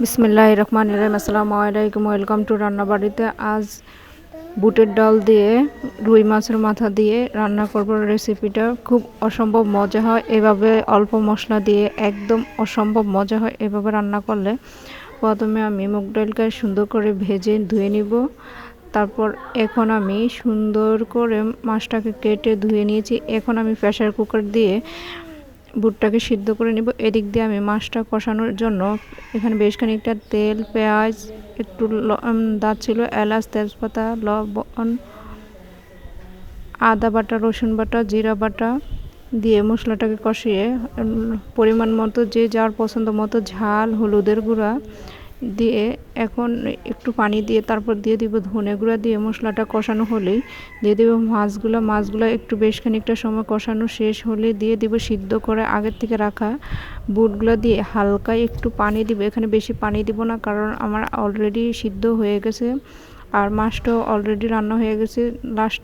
বিসমিল্লাহির রহমানির রহিম। আসসালামু আলাইকুম, ওয়েলকাম টু রান্নাবাড়িতে। আজ বুটের ডাল দিয়ে রুই মাছের মাথা দিয়ে রান্না করব। রেসিপিটা খুব অসম্ভব মজা হয় এভাবে, অল্প মশলা দিয়ে একদম অসম্ভব মজা হয় এভাবে রান্না করলে। প্রথমে আমি মুগ ডালকে সুন্দর করে ভেজে ধুয়ে নিব। তারপর এখন আমি সুন্দর করে মাছটাকে কেটে ধুয়ে নিয়েছি। এখন আমি প্রেসার কুকার দিয়ে বুটটাকে সিদ্ধ করে নিব। এদিক দিয়ে আমি মাছটা কষানোর জন্য এখানে বেশ খানিকটা তেল, পেঁয়াজ, একটু দারচিনি, এলাচ, তেজপাতা, লবণ, আদা বাটা, রসুন বাটা, জিরা বাটা দিয়ে মশলাটাকে কষিয়ে পরিমাণ মতো যে যার পছন্দ মতো ঝাল, হলুদের গুঁড়া দিয়ে এখন একটু পানি দিয়ে তারপর দিয়ে দিব ধনে গুঁড়া। দিয়ে মশলাটা কষানো হলেই দিয়ে দেব মাছগুলো একটু বেশ খানিকটা সময় কষানো শেষ হলে দিয়ে দিব সিদ্ধ করে আগের থেকে রাখা বুটগুলো দিয়ে হালকা একটু পানি দিব। এখানে বেশি পানি দিব না, কারণ আমার অলরেডি সিদ্ধ হয়ে গেছে আর মাছটাও অলরেডি রান্না হয়ে গেছে। লাস্ট